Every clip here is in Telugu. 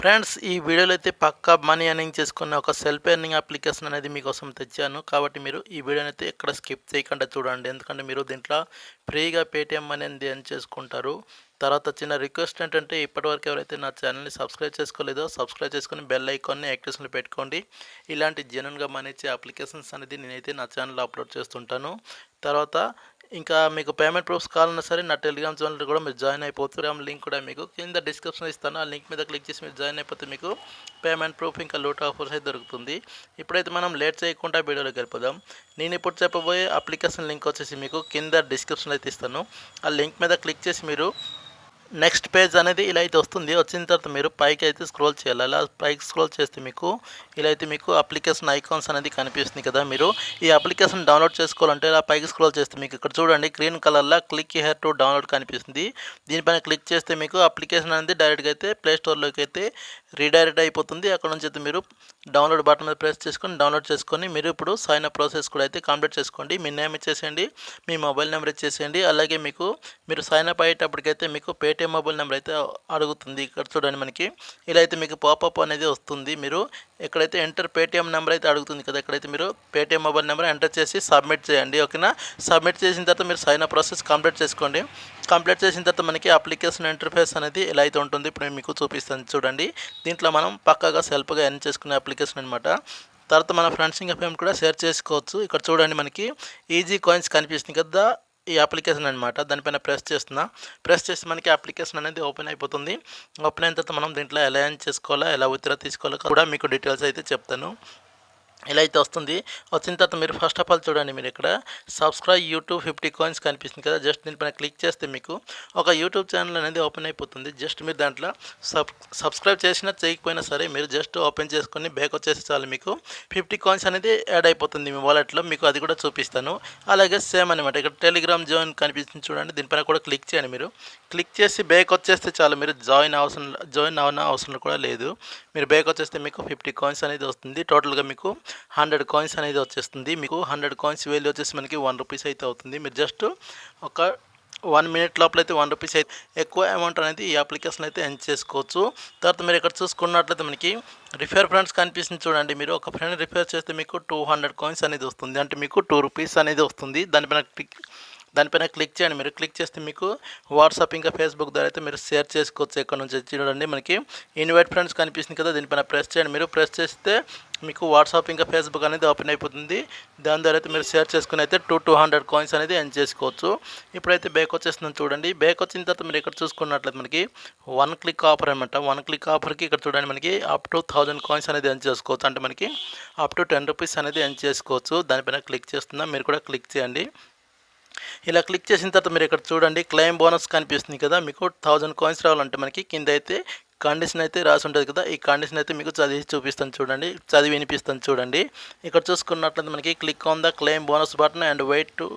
ఫ్రెండ్స్ ఈ వీడియోలో అయితే పక్కా మనీ ఎర్నింగ్ చేసుకున్న ఒక సెల్ఫ్ ఎర్నింగ్ అప్లికేషన్ అనేది మీకోసం తెచ్చాను. కాబట్టి మీరు ఈ వీడియోని అయితే ఎక్కడ స్కిప్ చేయకుండా చూడండి. ఎందుకంటే మీరు దీంట్లో ఫ్రీగా పేటీఎం మనీ అనేది ఎర్న్ చేసుకుంటారు. తర్వాత చిన్న రిక్వెస్ట్ ఏంటంటే ఇప్పటివరకు ఎవరైతే నా ఛానల్ని సబ్స్క్రైబ్ చేసుకోలేదో సబ్స్క్రైబ్ చేసుకుని బెల్ ఐకాన్ని యాక్టివేషన్లో పెట్టుకోండి. ఇలాంటి జెన్యూన్గా మనీ ఇచ్చే అప్లికేషన్స్ అనేది నేనైతే నా ఛానల్లో అప్లోడ్ చేస్తుంటాను. తర్వాత ఇంకా మీకు పేమెంట్ ప్రూఫ్స్ కావాలన్నా సరే నా టెలిగ్రామ్ ఛానల్ కూడా మీరు జాయిన్ అయిపోతారు. లింక్ కూడా మీకు కింద డిస్క్రిప్షన్లో ఇస్తాను. ఆ లింక్ మీద క్లిక్ చేసి మీరు జాయిన్ అయిపోతే మీకు పేమెంట్ ప్రూఫ్ ఇంకా లూట్ ఆఫర్స్ అయితే దొరుకుతుంది. ఇప్పుడైతే మనం లేట్ చేయకుండా వీడియోలోకి వెళ్ళిపోదాం. నేను ఇప్పుడు చెప్పబోయే అప్లికేషన్ లింక్ వచ్చేసి మీకు కింద డిస్క్రిప్షన్లో అయితే ఇస్తాను. ఆ లింక్ మీద క్లిక్ చేసి మీరు నెక్స్ట్ పేజ్ అనేది ఇలా అయితే వస్తుంది. వచ్చిన తర్వాత మీరు పైకి అయితే స్క్రోల్ చేయాలి. అలా పైకి స్క్రోల్ చేస్తే మీకు ఇలా అయితే మీకు అప్లికేషన్ ఐకాన్స్ అనేది కనిపిస్తుంది కదా. మీరు ఈ అప్లికేషన్ డౌన్లోడ్ చేసుకోవాలంటే ఇలా పైకి స్క్రోల్ చేస్తే మీకు ఇక్కడ చూడండి గ్రీన్ కలర్లో క్లిక్ హియర్ టు డౌన్లోడ్ కనిపిస్తుంది. దీనిపైన క్లిక్ చేస్తే మీకు అప్లికేషన్ అనేది డైరెక్ట్గా అయితే ప్లే స్టోర్లోకి అయితే రీడైరెక్ట్ అయిపోతుంది. అక్కడ నుంచి అయితే మీరు డౌన్లోడ్ బటన్ మీద ప్రెస్ చేసుకొని డౌన్లోడ్ చేసుకొని మీరు ఇప్పుడు సైన్ అప్ ప్రాసెస్ కూడా అయితే కంప్లీట్ చేసుకోండి. మీ నేమ్ ఇచ్చేసేయండి, మీ మొబైల్ నెంబర్ ఇచ్చేసేయండి. అలాగే మీరు సైన్ అప్ అయ్యేటప్పటికైతే మీకు పేటీఎం మొబైల్ నెంబర్ అయితే అడుగుతుంది. ఇక్కడ చూడండి మనకి ఇలా అయితే మీకు పాపప్ అనేది వస్తుంది. మీరు ఎక్కడైతే ఎంటర్ పేటీఎం నెంబర్ అయితే అడుగుతుంది కదా, ఎక్కడైతే మీరు పేటీఎం మొబైల్ నెంబర్ ఎంటర్ చేసి సబ్మిట్ చేయండి. ఓకేనా, సబ్మిట్ చేసిన తర్వాత మీరు సైన్ అప్ ప్రాసెస్ కంప్లీట్ చేసుకోండి. కంప్లీట్ చేసిన తర్వాత మనకి అప్లికేషన్ ఇంటర్ఫేస్ అనేది ఎలా అయితే ఉంటుంది ఇప్పుడు నేను మీకు చూపిస్తాను చూడండి. దీంట్లో మనం పక్కాగా సెల్ఫ్గా ఎర్న్ చేసుకునే అప్లికేషన్ అనమాట. తర్వాత మన ఫ్రెండ్స్ ఇంకా ఫేమ్ కూడా షేర్ చేసుకోవచ్చు. ఇక్కడ చూడండి మనకి ఈజీ కాయిన్స్ కనిపిస్తుంది కదా, ఈ అప్లికేషన్ అనమాట. దానిపైన ప్రెస్ చేస్తే మనకి అప్లికేషన్ అనేది ఓపెన్ అయిపోతుంది. ఓపెన్ అయిన తర్వాత మనం దీంట్లో ఎలా ఎర్న్ చేసుకోవాలా, ఎలా విత్డ్రా తీసుకోవాలో కూడా మీకు డీటెయిల్స్ అయితే చెప్తాను. ఇలా అయితే వస్తుంది. వచ్చిన తర్వాత మీరు ఫస్ట్ ఆఫ్ ఆల్ చూడండి, మీరు ఇక్కడ సబ్స్క్రైబ్ యూట్యూబ్ 50 కాయిన్స్ కనిపిస్తుంది కదా, జస్ట్ దీనిపైన క్లిక్ చేస్తే మీకు ఒక యూట్యూబ్ ఛానల్ అనేది ఓపెన్ అయిపోతుంది. జస్ట్ మీరు దాంట్లో సబ్స్క్రైబ్ చేసినా చేయకపోయినా సరే మీరు జస్ట్ ఓపెన్ చేసుకొని బ్యాక్ వచ్చేసి చాలు మీకు 50 కాయిన్స్ అనేది యాడ్ అయిపోతుంది మీ వాలెట్లో. మీకు అది కూడా చూపిస్తాను. అలాగే సేమ్ అనమాట, ఇక్కడ టెలిగ్రామ్ జాయిన్ కనిపిస్తుంది చూడండి, దీనిపైన కూడా క్లిక్ చేయండి. మీరు క్లిక్ చేసి బ్యాక్ వచ్చేస్తే చాలు, మీరు జాయిన్ అవ్వన అవసరం కూడా లేదు. మీరు బ్యాక్ వచ్చేస్తే మీకు 50 కాయిన్స్ అనేది వస్తుంది. టోటల్గా మీకు 100 కాయిన్స్ అనేది వచ్చేస్తుంది. మీకు 100 కాయిన్స్ వాల్యూ వచ్చేసి మనకి 1 రూపీస్ అయితే అవుతుంది. మీరు జస్ట్ ఒక 1 మినిట్ లోపల అయితే 1 రూపీస్ అయితే ఎక్కువ అమౌంట్ అనేది ఈ అప్లికేషన్ అయితే ఎర్న్ చేసుకోవచ్చు. తర్వాత మీరు ఇక్కడ చూసుకున్నట్లయితే మనకి రిఫర్ ఫ్రెండ్స్ కనిపిస్తుంది చూడండి. మీరు ఒక ఫ్రెండ్ రిఫర్ చేస్తే మీకు 200 కాయిన్స్ అనేది వస్తుంది. అంటే మీకు 2 రూపీస్ అనేది వస్తుంది. దానిపైన క్లిక్ చేయండి. మీరు క్లిక్ చేస్తే మీకు వాట్సాప్ ఇంకా ఫేస్బుక్ ద్వారా అయితే మీరు షేర్ చేసుకోవచ్చు. ఇక్కడ నుంచి చూడండి మనకి ఇన్వైట్ ఫ్రెండ్స్ కనిపిస్తుంది కదా, దీనిపైన ప్రెస్ చేయండి. మీరు ప్రెస్ చేస్తే మీకు వాట్సాప్ ఇంకా ఫేస్బుక్ అనేది ఓపెన్ అయిపోతుంది. దాని ద్వారా అయితే మీరు షేర్ చేసుకుని అయితే 200 కాయిన్స్ అనేది ఎర్న్ చేసుకోవచ్చు. ఇప్పుడైతే బ్యాక్ వచ్చేస్తుందని చూడండి. బ్యాక్ వచ్చిన తర్వాత మీరు ఇక్కడ చూసుకున్నట్లయితే మనకి 1 క్లిక్ ఆఫర్ అనమాట. 1 క్లిక్ ఆఫర్కి ఇక్కడ చూడండి మనకి అప్ టు 1000 కాయిన్స్ అనేది ఎర్న్ చేసుకోవచ్చు. అంటే మనకి అప్ టు 10 రూపీస్ అనేది ఎర్న్ చేసుకోవచ్చు. దానిపైన క్లిక్ చేస్తున్నా, మీరు కూడా క్లిక్ చేయండి. ఇలా క్లిక్ చేసిన తర్వాత మీరు ఇక్కడ చూడండి క్లెయిమ్ బోనస్ కనిపిస్తుంది కదా, మీకు 1000 కాయిన్స్ రావాలంటే మనకి కింద అయితే కండిషన్ అయితే రాసి ఉంటుంది కదా, ఈ కండిషన్ అయితే మీకు చదివి వినిపిస్తాను చూడండి. ఇక్కడ చూసుకున్నట్లయితే మనకి click on the claim bonus button and wait to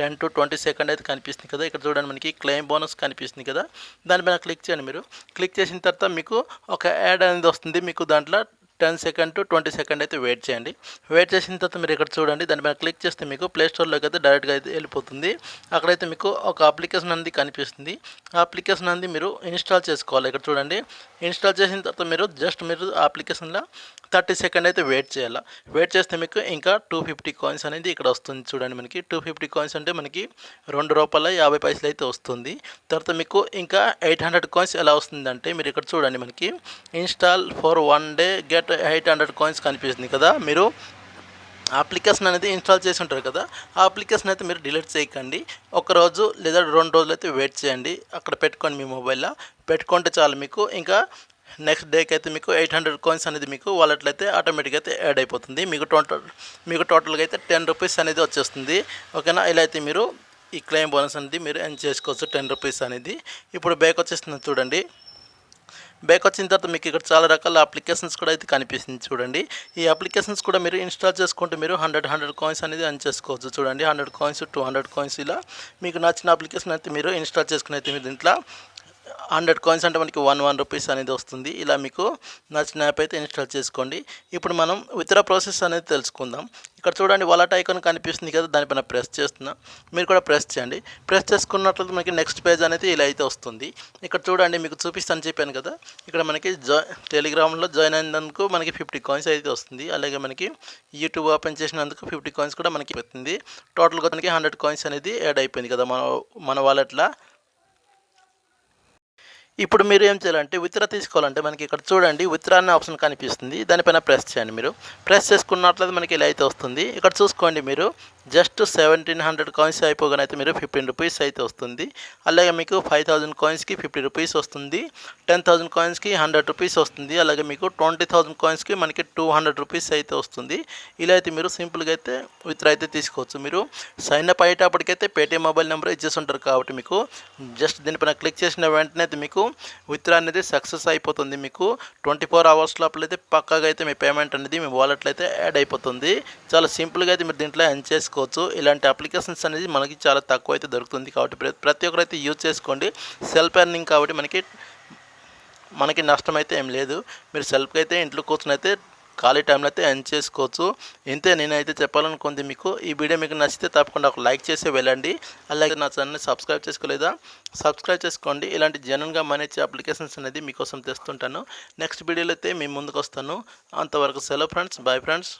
10 to 20 second అయితే కనిపిస్తుంది కదా. ఇక్కడ చూడండి మనకి క్లెయిమ్ బోనస్ కనిపిస్తుంది కదా, దానిపైన క్లిక్ చేయండి. మీరు క్లిక్ చేసిన తర్వాత మీకు ఒక యాడ్ అనేది వస్తుంది. మీకు దాంట్లో 10 సెకండ్ to 20 సెకండ్ అయితే వెయిట్ చేయండి. వెయిట్ చేసిన తర్వాత మీరు ఇక్కడ చూడండి, దానిపైన క్లిక్ చేస్తే మీకు ప్లే స్టోర్లోకి అయితే డైరెక్ట్గా అయితే వెళ్ళిపోతుంది. అక్కడైతే మీకు ఒక అప్లికేషన్ అనేది కనిపిస్తుంది. ఆ అప్లికేషన్ అనేది మీరు ఇన్స్టాల్ చేసుకోవాలి. ఇక్కడ చూడండి, ఇన్స్టాల్ చేసిన తర్వాత మీరు ఆ అప్లికేషన్లో 30 సెకండ్ అయితే వెయిట్ చేయాలి. వెయిట్ చేస్తే మీకు ఇంకా 250 కాయిన్స్ అనేది ఇక్కడ వస్తుంది చూడండి. మనకి 250 కాయిన్స్ అంటే మనకి ₹2.50 అయితే వస్తుంది. తర్వాత మీకు ఇంకా 800 కాయిన్స్ ఎలా వస్తుందంటే మీరు ఇక్కడ చూడండి, మనకి install for 1 day get 800 coins కనిపిస్తుంది కదా. మీరు అప్లికేషన్ అనేది ఇన్స్టాల్ చేసి ఉంటారు కదా, ఆ అప్లికేషన్ అయితే మీరు డిలీట్ చేయకండి. ఒక రోజు లేదా 2 రోజులు అయితే వెయిట్ చేయండి. అక్కడ పెట్టుకోండి, మీ మొబైల్లో పెట్టుకుంటే చాలు. మీకు ఇంకా నెక్స్ట్ డేకి అయితే మీకు 800 కాయిన్స్ అనేది మీకు వాలెట్లో అయితే ఆటోమేటిక్గా అయితే యాడ్ అయిపోతుంది. మీకు టోటల్గా అయితే 10 రూపీస్ అనేది వచ్చేస్తుంది. ఓకేనా, ఇలా అయితే మీరు ఈ క్లెయిమ్ బోనస్ అనేది మీరు ఎర్న్ చేసుకోవచ్చు 10 రూపీస్ అనేది. ఇప్పుడు బ్యాక్ వచ్చేస్తుంది చూడండి. బ్యాక్ వచ్చిన తర్వాత మీకు ఇక్కడ చాలా రకాల అప్లికేషన్స్ కూడా అయితే కనిపిస్తుంది చూడండి. ఈ అప్లికేషన్స్ కూడా మీరు ఇన్స్టాల్ చేసుకుంటే మీరు 100 కాయిన్స్ అనేది ఎర్న్ చేసుకోవచ్చు చూడండి. 100 కాయిన్స్ 200 కాయిన్స్ ఇలా మీకు నచ్చిన అప్లికేషన్ అయితే మీరు ఇన్స్టాల్ చేసుకుని అయితే మీరు దీంట్లో 100 కాయిన్స్ అంటే మనకి 1 రూపీస్ అనేది వస్తుంది. ఇలా మీకు నచ్చిన యాప్ అయితే ఇన్స్టాల్ చేసుకోండి. ఇప్పుడు మనం విత్డ్రా ప్రాసెస్ అనేది తెలుసుకుందాం. ఇక్కడ చూడండి వాలెట్ ఐకాన్ కనిపిస్తుంది కదా, దానిపైన ప్రెస్ చేస్తున్నా. మీరు కూడా ప్రెస్ చేయండి. ప్రెస్ చేసుకున్నట్లయితే మనకి నెక్స్ట్ పేజ్ అనేది ఇలా అయితే వస్తుంది. ఇక్కడ చూడండి మీకు చూపిస్తాను చెప్పాను కదా, ఇక్కడ మనకి టెలిగ్రామ్లో జాయిన్ అయినందుకు మనకి 50 కాయిన్స్ అయితే వస్తుంది. అలాగే మనకి యూట్యూబ్ ఓపెన్ చేసినందుకు 50 కాయిన్స్ కూడా మనకి వస్తుంది. టోటల్గా మనకి 100 కాయిన్స్ అనేది యాడ్ అయిపోయింది కదా మన వాలెట్లో. ఇప్పుడు మీరు ఏం చేయాలంటే విత్డ్రా తీసుకోవాలంటే మనకి ఇక్కడ చూడండి విత్డ్రా అనే ఆప్షన్ కనిపిస్తుంది, దానిపైన ప్రెస్ చేయండి. మీరు ప్రెస్ చేసుకున్నట్లయితే మనకి ఇలా అయితే వస్తుంది. ఇక్కడ చూసుకోండి మీరు జస్ట్ 1700 కాయిన్స్ అయిపోగానే అయితే మీరు 15 రూపీస్ అయితే వస్తుంది. అలాగే మీకు 5000 కాయిన్స్కి 50 రూపీస్ వస్తుంది. 10,000 కాయిన్స్కి 100 రూపీస్ వస్తుంది. అలాగే మీకు 20,000 కాయిన్స్కి మనకి 200 రూపీస్ అయితే వస్తుంది. ఇలా అయితే మీరు సింపుల్గా అయితే విత్డ్రా అయితే తీసుకోవచ్చు. మీరు సైన్ అప్ అయ్యేటప్పటికైతే పేటీఎం మొబైల్ నెంబర్ ఇచ్చేసి ఉంటారు కాబట్టి మీకు జస్ట్ దీనిపైన క్లిక్ చేసిన వెంటనే అయితే మీకు విత్డ్రా అనేది సక్సెస్ అయిపోతుంది. మీకు 24 అవర్స్ లోపల అయితే పక్కాగా అయితే మీ పేమెంట్ అనేది మీ వాలెట్లో అయితే యాడ్ అయిపోతుంది. చాలా సింపుల్గా అయితే మీరు దీంట్లో ఎర్న్ చేసుకోవచ్చు. ఇలాంటి అప్లికేషన్స్ అనేది మనకి చాలా తక్కువ అయితే దొరుకుతుంది కాబట్టి ప్రతి ఒక్కరు అయితే యూజ్ చేసుకోండి. సెల్ఫ్ ఎర్నింగ్ కాబట్టి మనకి నష్టం అయితే ఏం లేదు. మీరు సెల్ఫ్గా అయితే ఇంట్లో కూర్చొని అయితే ఖాళీ టైంలో అయితే ఎర్న్ చేసుకోవచ్చు. ఇంతే నేనైతే చెప్పాలనుకుంది మీకు. ఈ వీడియో మీకు నచ్చితే తప్పకుండా ఒక లైక్ చేసి వెళ్ళండి. అలాగే నా ఛానల్ని సబ్స్క్రైబ్ చేసుకోలేదా, సబ్స్క్రైబ్ చేసుకోండి. ఇలాంటి జెన్యూన్గా మనీ ఇచ్చే అప్లికేషన్స్ అనేది మీకోసం తెస్తుంటాను. నెక్స్ట్ వీడియోలో అయితే మీ ముందుకు వస్తాను. అంతవరకు సెలవు ఫ్రెండ్స్, బాయ్ ఫ్రెండ్స్.